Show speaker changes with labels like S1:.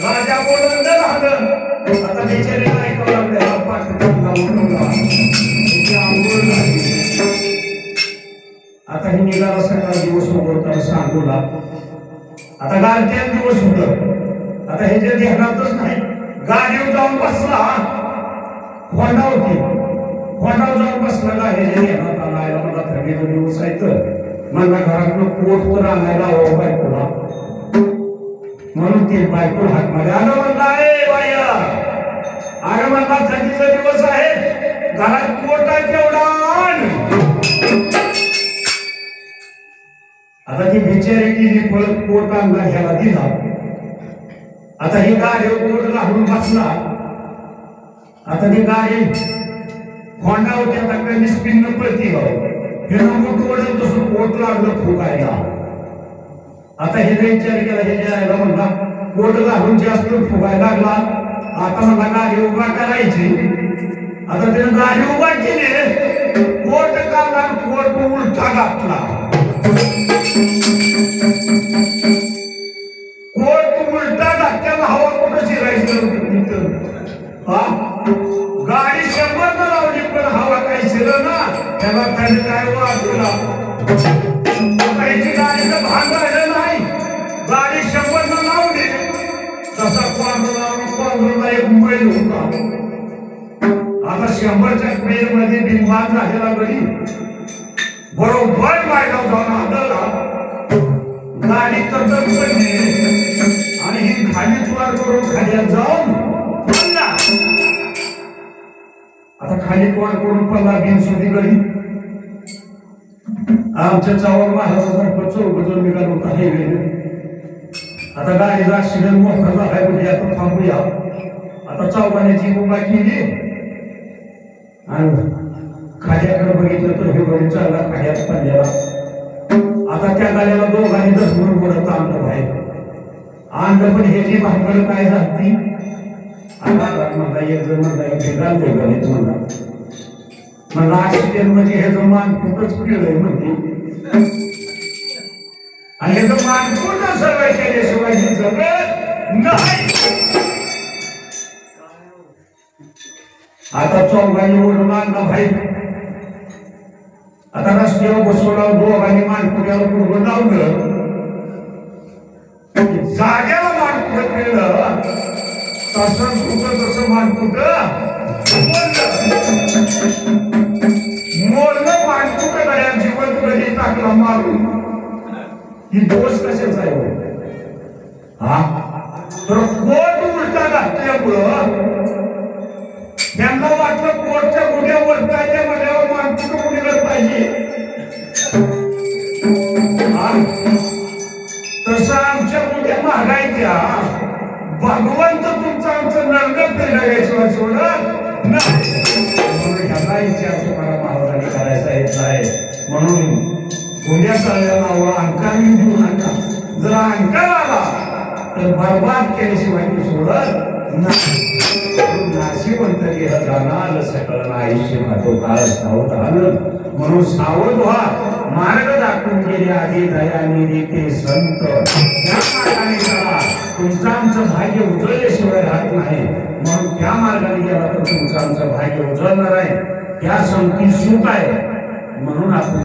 S1: राजा बोलून झालं आता बिचारी काय करू लागले आता हे निघाला सकाळ दिवस उगवताना सांगूला आता गारठ्या दिवस होत आता हे जे ध्यानातच नाही गाडीवर जाऊन बसला खोंडावर जाऊन बसला का हे जे ध्यानात आणायला मला थंडीचा दिवस आहे तर मला घरातलं पोट तर आणायला हवं बायकोला म्हणून ते बायको हात मध्ये आलं म्हणला ए बाया अरे मला थंडीचा दिवस आहे घरात पोट आहे तेवढा आण आता ती बिचारी गेली पळत पोट आणला ह्याला दिला आता ही गाडी पोट लागून बसला आता ती गाडी खोंडा होती आता काही निस्पिन्न पळती हे मोठ वडल तसं पोट लागलं फुगायला आता हे विचार केला हे जायला म्हणला पोट लागून जास्त फुगायला लागला आता मला गाडी उभा करायची आता त्याने गाडी उभा केली पोट काढला पोट उलटा घातला कोट उलटा धक्क्याला हवा कुठं शिरायचं गाडी 100 न लावली पण हवा काही शिर ना त्याला त्याने काय वाटला गाडीचं भाग राहिलं नाही गाडी 100 न लावली तसा पांढरा एक मैल होता आता 100च्या मैल मध्ये बिनबाद झालेला गडी बरोबर मायगाव जाऊन आदळला गाडी तडतड पडली आणि ही खाली तुवार करून खाली जाऊन पडला आता खाली तुवार करून पडला बिनसुदी गडी आमच्या चव्हाण महाराजांचा चौकजून निघाला होता हायवे आता गाडीचा ऍक्सिडेंट मोठा झालाय म्हणजे आता थांबूया आता चौकाण्याची मुंबा केली आणि खाड्याकडे बघितलं तर हे गडी चालला खाड्यात पडलेला आता त्या गाड्याला दोघांनी दसवून बोलत आणलं बाहेर आणलं पण हे जी भांगड काय झाली म्हणता एक जण म्हणता एक भेगाल गणित म्हणला ऍक्सिडेंट म्हणजे हे जो मान खूपच पिळलंय म्हणते आणि हे जो मान पूर्ण सर्व केल्याशिवाय हे जगत नाही आता चौघांनी ओढून आणला बाहेर आता रस्त्यावर बसवला दोघांनी मानकुट्याला पूर्ण लावलं जाग्याला मानकुट केलं तसंच कुठं तसं मानकुट मोडलं मानकुट गड्या जिवंत गडी टाकला मारून ही दोष कशाचा आहे हा तर कोट उलटा घातल्यामुळं त्यांना वाटलं कोटच्या गुढ्या वरतायच्या म्हटल्यावर मानकुट गुढीला पाहिजे तसं आमच्या गुढ्या महागायच्या भगवंत तुमचं आमचं नरक फेडायचं सोडत नाही म्हणून ह्याचा विचार तुम्हाला महाराजांनी करायचा येत आहे म्हणून गुढ्या चालल्या नावं अहंकार देऊ नका जर अहंकार आला तर बरबाद केल्याशिवाय तू सोडत नाही नाशिवंत गेह जाणार सकल आयुष्य खातो काळ सावध आलं म्हणून सावध व्हा मार्ग दाखवून गेले आधी दयाने देते संत त्या मार्गाने चला तुमचं आमचं भाग्य उजळल्याशिवाय राहत नाही म्हणून त्या मार्गाने गेला तर तुमचं आमचं भाग्य उजळणार आहे त्या संगती सुख आहे म्हणून आपण